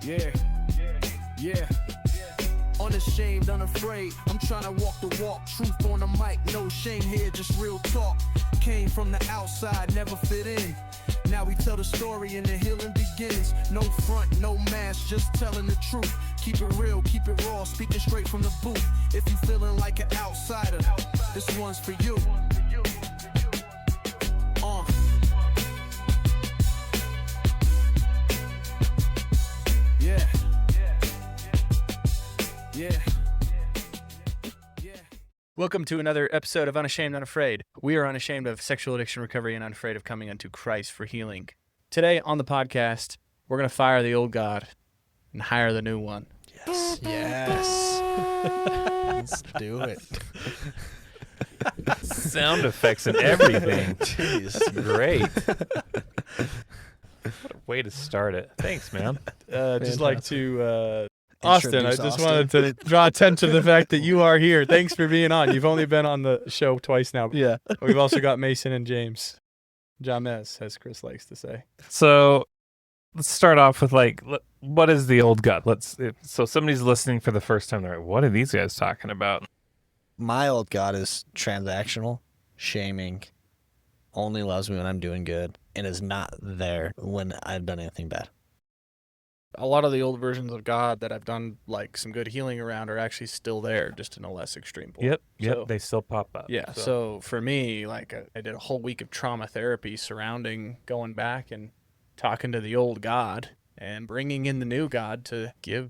Yeah, yeah. Unashamed, unafraid. I'm trying to walk the walk. Truth on the mic, no shame here, just real talk. Came from the outside, never fit in. Now we tell the story and the healing begins. No front, no mask, just telling the truth. Keep it real, keep it raw, speaking straight from the booth. If you feeling like an outsider, this one's for you. Yeah. Yeah. Welcome to another episode of Unashamed, Unafraid. We are unashamed of sexual addiction recovery and unafraid of coming unto Christ for healing. Today on the podcast, we're going to fire the old God and hire the new one. Yes. Let's do it. Sound effects and everything. Jeez. That's great. What a way to start it. Thanks, man. Just like to... Austin, I Introduce just Austin. wanted to draw attention to the fact that you are here. Thanks for being on. You've only been on the show twice now. Yeah. We've also got Mason and James. Jamez, as Chris likes to say. So let's start off with what is the old God? So somebody's listening for the first time. They're like, what are these guys talking about? My old God is transactional, shaming, only loves me when I'm doing good, and is not there when I've done anything bad. A lot of the old versions of God that I've done like some good healing around are actually still there, just in a less extreme form. Yep, So- they still pop up. Yeah, so for me, I did a whole week of trauma therapy surrounding going back and talking to the old God and bringing in the new God to give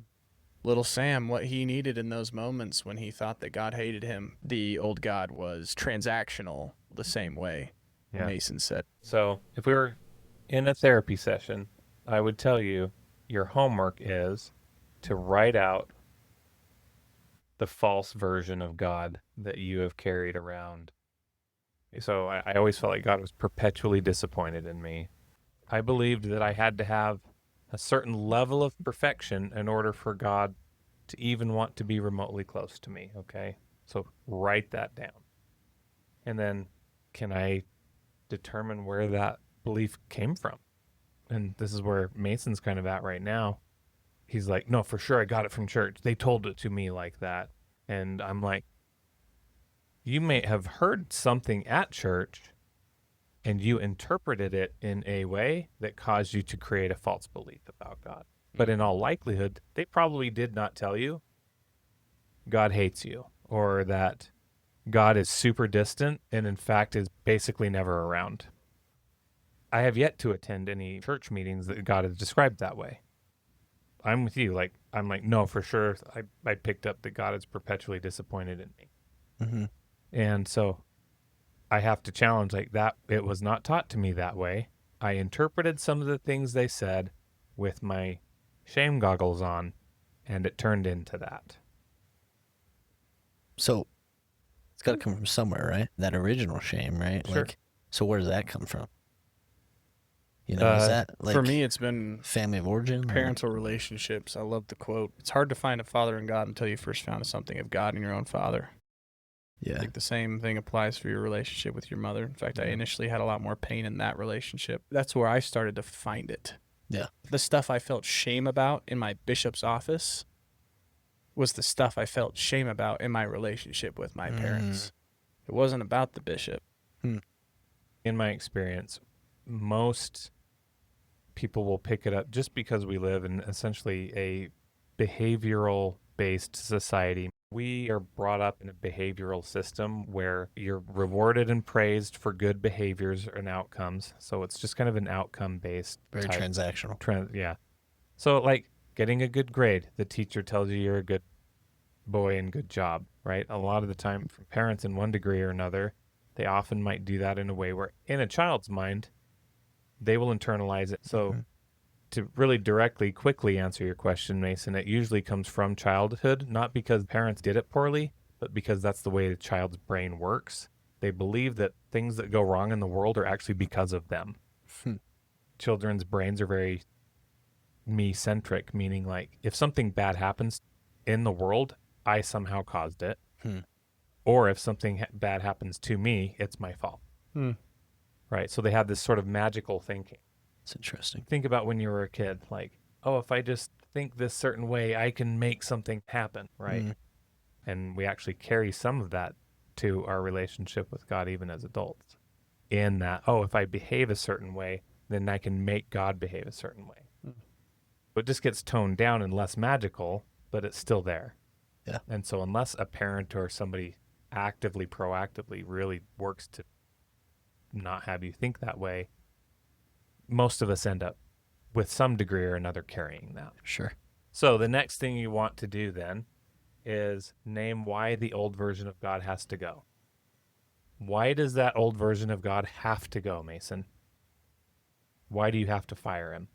little Sam what he needed in those moments when he thought that God hated him. The old God was transactional the same way, Yeah. Mason said. So if we were in a therapy session, I would tell you your homework is to write out the false version of God that you have carried around. So I always felt like God was perpetually disappointed in me. I believed that I had to have a certain level of perfection in order for God to even want to be remotely close to me, okay? So write that down. And then can I determine where that belief came from? And this is where Mason's kind of at right now. He's like, no, for sure, I got it from church. They told it to me like that. And I'm like, you may have heard something at church and you interpreted it in a way that caused you to create a false belief about God. But in all likelihood, they probably did not tell you God hates you or that God is super distant and in fact is basically never around. I have yet to attend any church meetings that God is described that way. I'm with you. I'm like, no, for sure. I picked up that God is perpetually disappointed in me. Mm-hmm. And so I have to challenge that. It was not taught to me that way. I interpreted some of the things they said with my shame goggles on, and it turned into that. So it's got to come from somewhere, right? That original shame, right? Sure. So where does that come from? You know, is that For me, it's been family of origin? or- parental relationships. I love the quote. It's hard to find a father in God until you first found something of God in your own father. I Yeah. think the same thing applies for your relationship with your mother. In fact, I initially had a lot more pain in that relationship. That's where I started to find it. Yeah. The stuff I felt shame about in my bishop's office was the stuff I felt shame about in my relationship with my parents. It wasn't about the bishop. In my experience, most people will pick it up just because we live in essentially a behavioral-based society. We are brought up in a behavioral system where you're rewarded and praised for good behaviors and outcomes. So it's just kind of an outcome-based Very type transactional. yeah. So getting a good grade, the teacher tells you you're a good boy and good job, right? A lot of the time from parents in one degree or another, they often might do that in a way where in a child's mind, they will internalize it. So to really quickly answer your question, Mason, it usually comes from childhood, not because parents did it poorly, but because that's the way the child's brain works. They believe that things that go wrong in the world are actually because of them. Children's brains are very me-centric, meaning if something bad happens in the world, I somehow caused it. Or if something bad happens to me, it's my fault. Right? So they have this sort of magical thinking. It's interesting. Think about when you were a kid, if I just think this certain way, I can make something happen, right? Mm. And we actually carry some of that to our relationship with God, even as adults. In that, if I behave a certain way, then I can make God behave a certain way. It just gets toned down and less magical, but it's still there. Yeah. And so unless a parent or somebody actively, proactively really works to not have you think that way, most of us end up with some degree or another carrying that. Sure. So the next thing you want to do then is name why the old version of God has to go. Why does that old version of God have to go, Mason? Why do you have to fire him?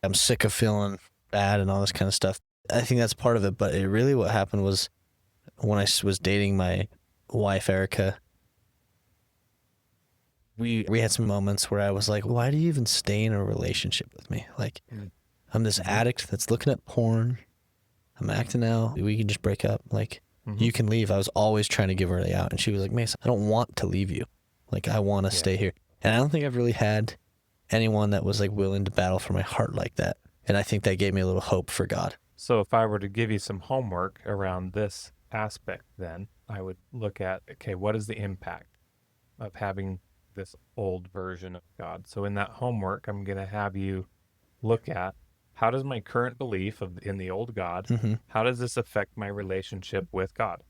I'm sick of feeling bad and all this kind of stuff. I think that's part of it, but what happened was when I was dating my wife, Erica, we had some moments where I was like, why do you even stay in a relationship with me? Like, I'm this addict that's looking at porn. I'm acting out. We can just break up. Like, you can leave. I was always trying to give her a way out. And she was like, Mason, I don't want to leave you. Like, I want to stay here. And I don't think I've really had anyone that was like willing to battle for my heart like that. And I think that gave me a little hope for God. So if I were to give you some homework around this aspect, then I would look at, okay, what is the impact of having this old version of God? So in that homework, I'm going to have you look at, how does my current belief in the old God, how does this affect my relationship with God?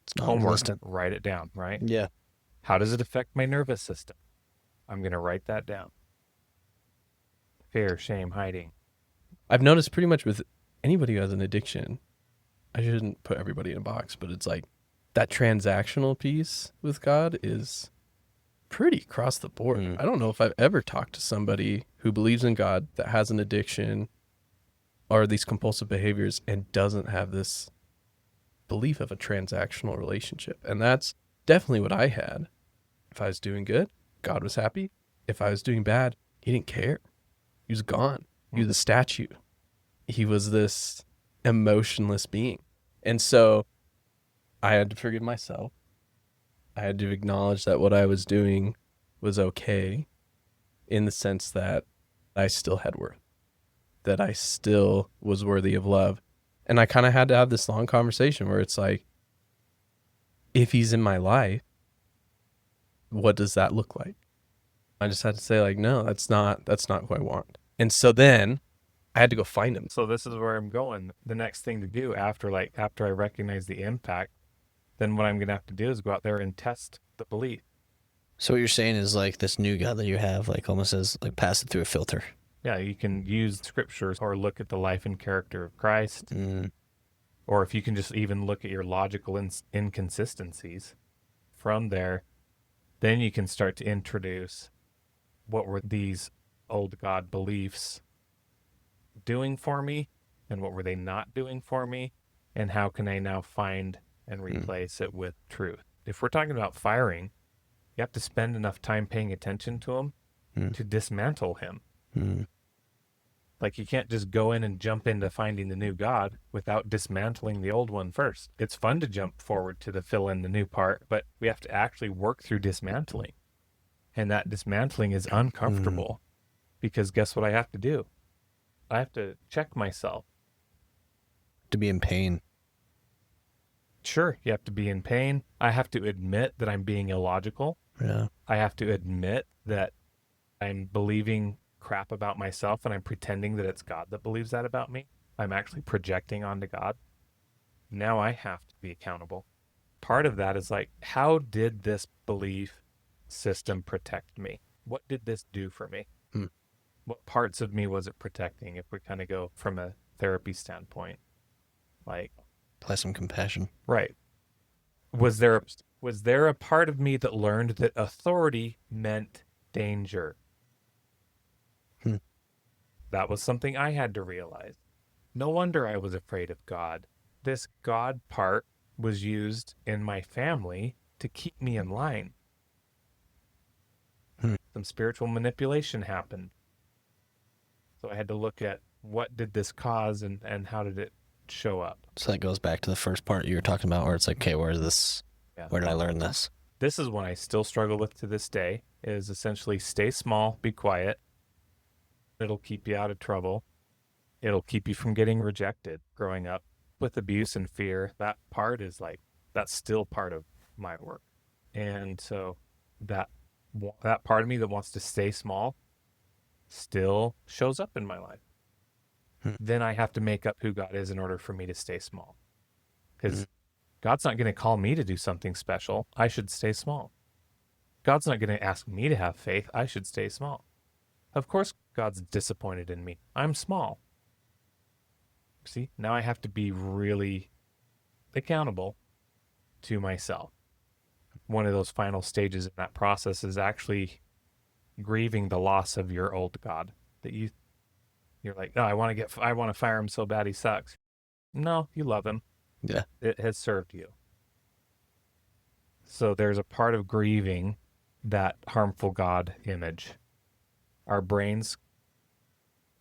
It's not Homework, existent. write it down, right? Yeah. How does it affect my nervous system? I'm going to write that down. Fear, shame, hiding. I've noticed pretty much with anybody who has an addiction, I shouldn't put everybody in a box, but it's like that transactional piece with God is pretty across the board. I don't know if I've ever talked to somebody who believes in God that has an addiction or these compulsive behaviors and doesn't have this belief of a transactional relationship. And that's definitely what I had. If I was doing good, God was happy. If I was doing bad, he didn't care. He was gone. He was a statue. He was this emotionless being. And so I had to forgive myself. I had to acknowledge that what I was doing was okay in the sense that I still had worth, that I still was worthy of love. And I kind of had to have this long conversation where it's like, if he's in my life, what does that look like? I just had to say like, no, that's not who I want. And so then I had to go find him. So this is where I'm going. The next thing to do after I recognize the impact, then what I'm going to have to do is go out there and test the belief. So what you're saying is like this new God that you have, like almost as like pass it through a filter. Yeah, you can use scriptures or look at the life and character of Christ. Or if you can just even look at your logical inconsistencies from there, then you can start to introduce what were these old God beliefs doing for me and what were they not doing for me, and how can I now find and replace it with truth. If we're talking about firing, you have to spend enough time paying attention to him to dismantle him. Like, you can't just go in and jump into finding the new God without dismantling the old one first. It's fun to jump forward to fill in the new part, but we have to actually work through dismantling. And that dismantling is uncomfortable because guess what I have to do? I have to check myself. To be in pain. Sure, you have to be in pain. I have to admit that I'm being illogical. Yeah. I have to admit that I'm believing crap about myself and I'm pretending that it's God that believes that about me. I'm actually projecting onto God. Now I have to be accountable. Part of that is like, how did this belief system protect me? What did this do for me? What parts of me was it protecting? If we kind of go from a therapy standpoint, like, Apply some compassion. right. Was there a part of me that learned that authority meant danger? That was something I had to realize. No wonder I was afraid of God. This God part was used in my family to keep me in line. Some spiritual manipulation happened. So I had to look at what did this cause and how did it show up. So that goes back to the first part you were talking about where it's like, okay, where did I learn this? This is one I still struggle with to this day, is essentially stay small, be quiet. It'll keep you out of trouble. It'll keep you from getting rejected. Growing up with abuse and fear, that part is like, that's still part of my work. And so that part of me that wants to stay small still shows up in my life. Then I have to make up who God is in order for me to stay small. Because God's not going to call me to do something special. I should stay small. God's not going to ask me to have faith. I should stay small. Of course, God's disappointed in me. I'm small. See, now I have to be really accountable to myself. One of those final stages in that process is actually grieving the loss of your old God. That you're like, no, I want to fire him so bad he sucks. No, you love him. Yeah. It has served you. So there's a part of grieving that harmful God image. Our brains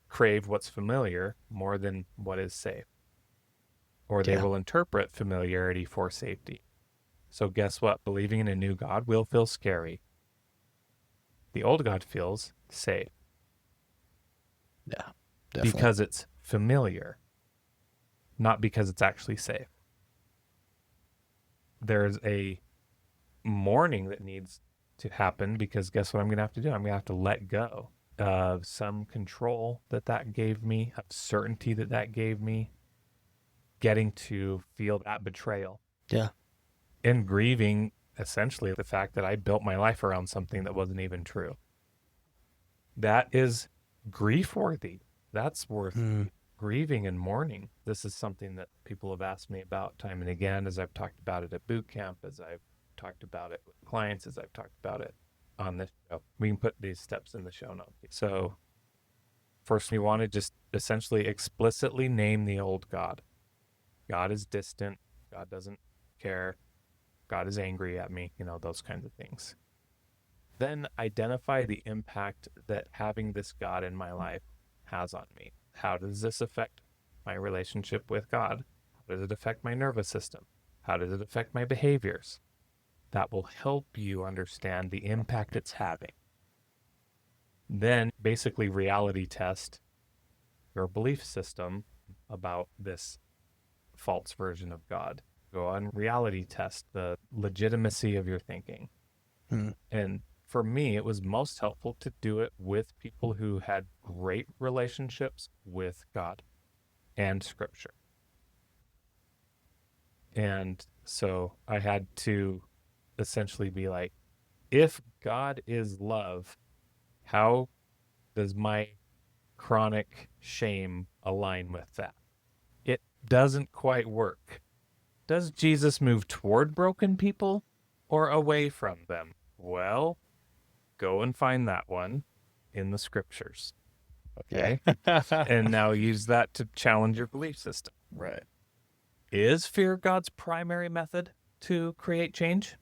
crave what's familiar more than what is safe. Or they will interpret familiarity for safety. So guess what? Believing in a new God will feel scary. The old God feels safe. Yeah, definitely. Because it's familiar, not because it's actually safe. There's a mourning that needs to happen because guess what I'm going to have to do? I'm going to have to let go of some control that gave me, of certainty that gave me, getting to feel that betrayal. Yeah. And grieving, essentially, the fact that I built my life around something that wasn't even true. That is grief-worthy. That's worth grieving and mourning. This is something that people have asked me about time and again, as I've talked about it at boot camp, as I've talked about it with clients, as I've talked about it on this show. We can put these steps in the show notes. So first, we want to just essentially explicitly name the old God. God is distant. God doesn't care. God is angry at me, those kinds of things. Then identify the impact that having this God in my life has on me. How does this affect my relationship with God? How does it affect my nervous system? How does it affect my behaviors? That will help you understand the impact it's having. Then basically reality test your belief system about this false version of God. Go on reality test the legitimacy of your thinking. And for me, it was most helpful to do it with people who had great relationships with God and Scripture. And so I had to essentially be like, if God is love, how does my chronic shame align with that? It doesn't quite work. Does Jesus move toward broken people or away from them? Well, go and find that one in the Scriptures. Okay? And now use that to challenge your belief system. Right. Is fear God's primary method to create change?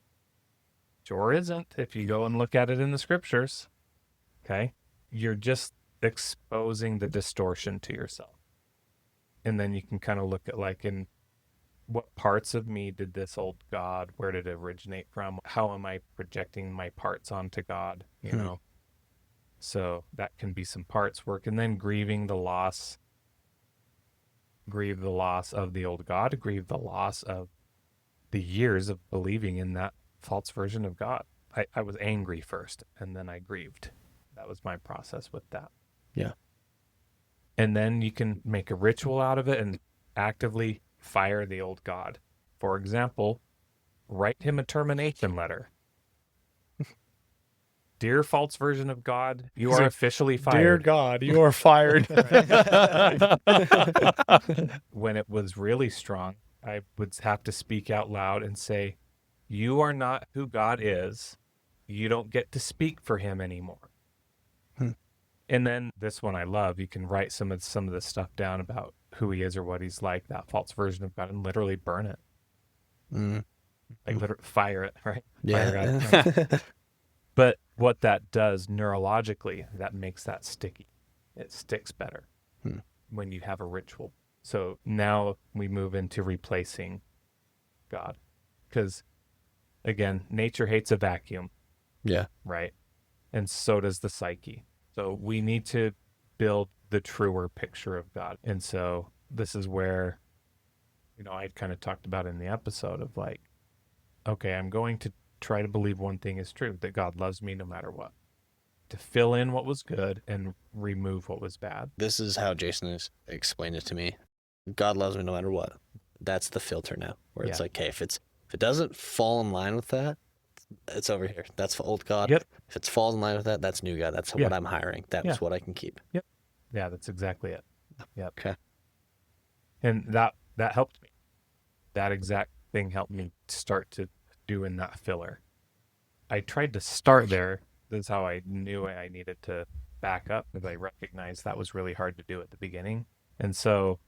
Sure isn't if you go and look at it in the Scriptures. Okay? You're just exposing the distortion to yourself. And then you can kind of look at in what parts of me did this old God, where did it originate from? How am I projecting my parts onto God? So that can be some parts work. And then grieve the loss of the old God, grieve the loss of the years of believing in that false version of God. I was angry first, and then I grieved. That was my process with that. Yeah. And then you can make a ritual out of it and actively fire the old God. For example, write him a termination letter. Dear false version of God, you are officially fired. Dear God, you are fired. When it was really strong, I would have to speak out loud and say, you are not who God is. You don't get to speak for him anymore. And then this one I love, you can write some of the stuff down about who he is or what he's like, that false version of God, and literally burn it. Like literally fire it, right? Yeah. Fire God. But what that does neurologically, that makes that sticky. It sticks better when you have a ritual. So now we move into replacing God. Because, again, nature hates a vacuum. Yeah. Right? And so does the psyche. So we need to build the truer picture of God. And so this is where, I kind of talked about in the episode of like, okay, I'm going to try to believe one thing is true, that God loves me no matter what, to fill in what was good and remove what was bad. This is how Jason has explained it to me. God loves me no matter what. That's the filter now, where it's like, okay, if it doesn't fall in line with that, it's over here. That's old God. Yep. If it falls in line with that, that's new God. That's what I'm hiring. That's what I can keep. Yep. Yeah, that's exactly it. Yep. Okay. And that helped me. That exact thing helped me start to do in that filler. I tried to start there. This is how I knew I needed to back up, because I recognized that was really hard to do at the beginning. And so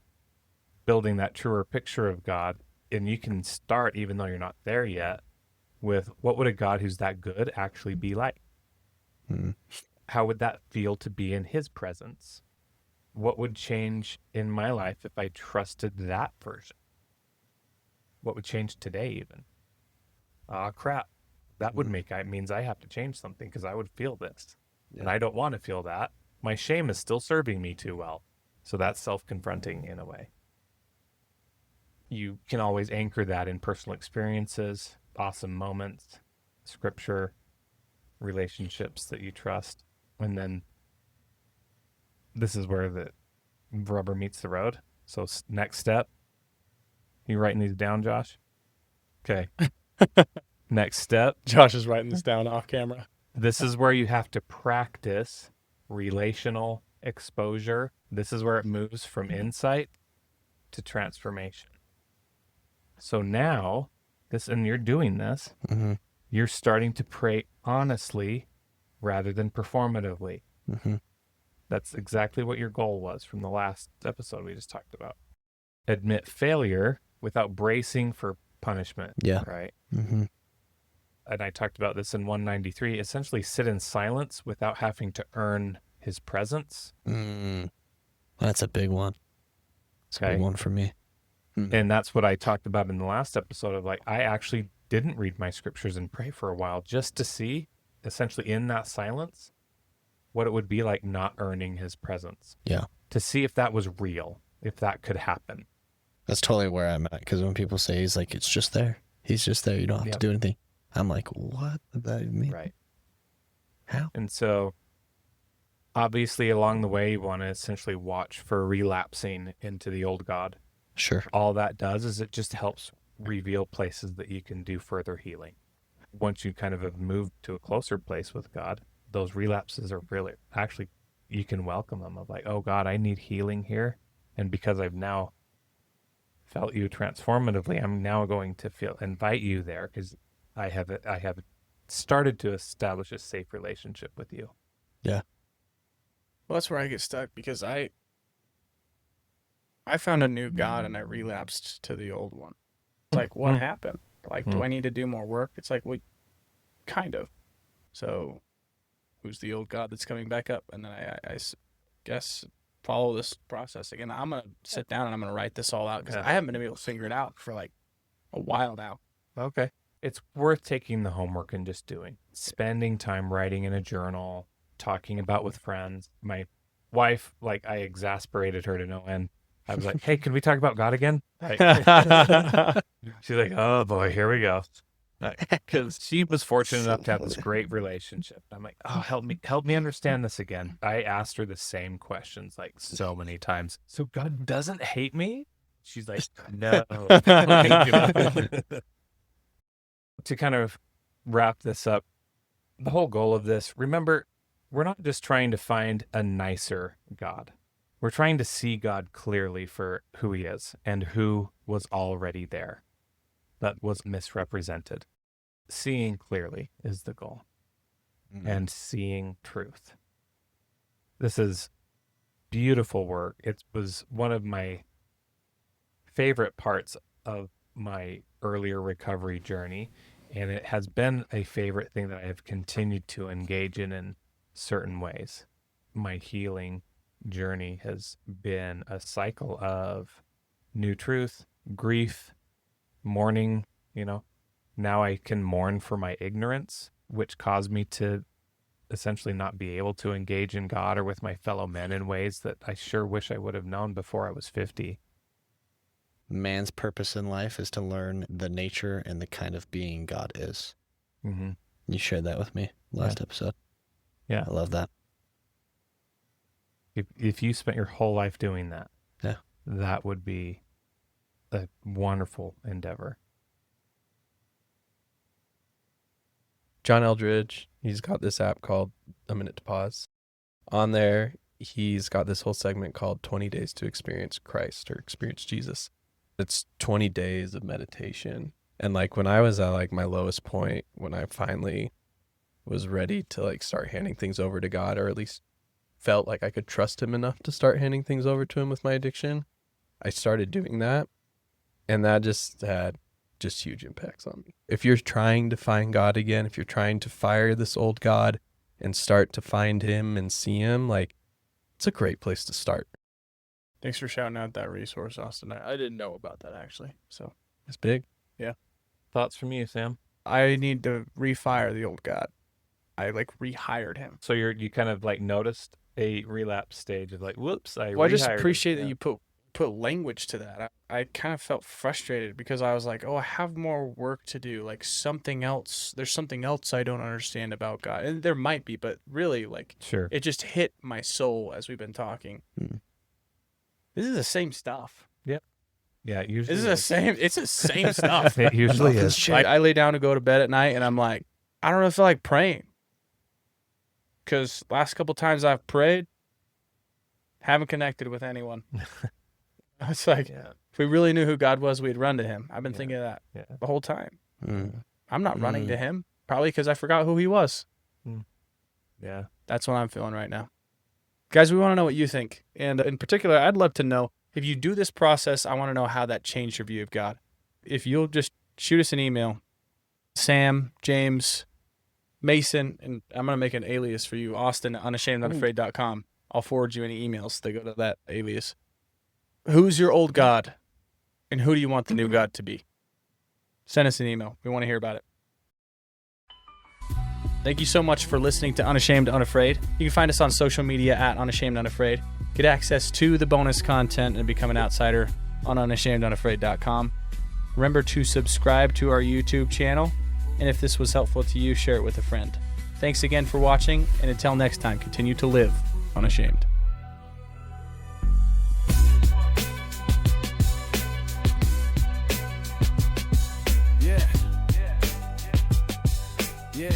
building that truer picture of God, and you can start, even though you're not there yet, with what would a God who's that good actually be like? How would that feel to be in his presence? What would change in my life if I trusted that version? What would change today even? Crap. That would means I have to change something, because I would feel this. Yeah. And I don't want to feel that. My shame is still serving me too well. So that's self-confronting in a way. You can always anchor that in personal experiences, awesome moments, scripture, relationships that you trust. And then this is where the rubber meets the road. So next step, you writing these down, Josh? Okay. Next step. Josh is writing this down off camera. This is where you have to practice relational exposure. This is where it moves from insight to transformation. So now, and you're doing this, you're starting to pray honestly rather than performatively. That's exactly what your goal was from the last episode we just talked about. Admit failure without bracing for punishment. Yeah. Right? And I talked about this in 193. Essentially sit in silence without having to earn his presence. That's a big one. It's a big one for me. And that's what I talked about in the last episode of like, I actually didn't read my scriptures and pray for a while just to see, essentially in that silence, what it would be like not earning his presence. Yeah. To see if that was real, if that could happen. That's totally where I'm at. Because when people say he's like, it's just there. He's just there. You don't have to do anything. I'm like, what does that even mean? Right. How? And so obviously along the way, you want to essentially watch for relapsing into the old God. Sure. All that does is it just helps reveal places that you can do further healing. Once you kind of have moved to a closer place with God, those relapses are really, actually, you can welcome them of like, oh God, I need healing here. And because I've now felt you transformatively, I'm now going to invite you there, because I have started to establish a safe relationship with you. Yeah. Well, that's where I get stuck, because I found a new God and I relapsed to the old one. It's like, what happened? Like, do I need to do more work? It's like, well, kind of. So who's the old God that's coming back up? And then I guess follow this process again. I'm going to sit down and I'm going to write this all out, because I haven't been able to figure it out for like a while now. Okay. It's worth taking the homework and just doing. Spending time writing in a journal, talking about with friends. My wife, like, I exasperated her to no end. I was like, hey, can we talk about God again? Like, she's like, oh boy, here we go. Because she was fortunate enough to have this great relationship. I'm like, oh, help me understand this again. I asked her the same questions like so many times. So God doesn't hate me? She's like, no. To kind of wrap this up, the whole goal of this, remember, we're not just trying to find a nicer God. We're trying to see God clearly for who he is and who was already there, that was misrepresented. Seeing clearly is the goal, and seeing truth. This is beautiful work. It was one of my favorite parts of my earlier recovery journey, and it has been a favorite thing that I have continued to engage in certain ways. My healing journey has been a cycle of new truth, grief, mourning. Now I can mourn for my ignorance, which caused me to essentially not be able to engage in God or with my fellow men in ways that I sure wish I would have known before I was 50. Man's purpose in life is to learn the nature and the kind of being God is. Mm-hmm. You shared that with me last episode. Yeah. I love that. If you spent your whole life doing that, Yeah. that would be a wonderful endeavor. John Eldredge, he's got this app called A Minute to Pause. On there, he's got this whole segment called 20 Days to Experience Christ or Experience Jesus. It's 20 days of meditation. And like when I was at like my lowest point, when I finally was ready to like start handing things over to God, or at least felt like I could trust him enough to start handing things over to him with my addiction, I started doing that. And that just had just huge impacts on me. If you're trying to find God again, if you're trying to fire this old God and start to find him and see him, like, it's a great place to start. Thanks for shouting out that resource, Austin. I didn't know about that, actually. So It's big. Thoughts from you, Sam? I need to refire the old God. I like rehired him. So you kind of like noticed a relapse stage of like, whoops, I just rehired him. appreciate that Yeah. you put language to that. I kind of felt frustrated because I was like, oh, I have more work to do. Like something else. There's something else I don't understand about God. And there might be, but really, like, Sure. it just hit my soul as we've been talking. This is the same stuff. Yeah, it usually This is it's the same stuff. It usually is. Like I lay down to go to bed at night and I'm like, I don't really feel like praying. Because last couple times I've prayed, haven't connected with anyone. It's like, if we really knew who God was, we'd run to him. I've been thinking of that the whole time. I'm not running to him, probably because I forgot who he was. Yeah. That's what I'm feeling right now. Guys, we want to know what you think. And in particular, I'd love to know, if you do this process, I want to know how that changed your view of God. If you'll just shoot us an email, Sam, James, Mason, and I'm going to make an alias for you, Austin at unashamedunafraid.com. I'll forward you any emails that go to that alias. Who's your old God? And who do you want the new God to be? Send us an email. We want to hear about it. Thank you so much for listening to Unashamed Unafraid. You can find us on social media at Unashamed Unafraid. Get access to the bonus content and become an outsider on unashamedunafraid.com. Remember to subscribe to our YouTube channel. And if this was helpful to you, share it with a friend. Thanks again for watching. And until next time, continue to live unashamed. Yeah.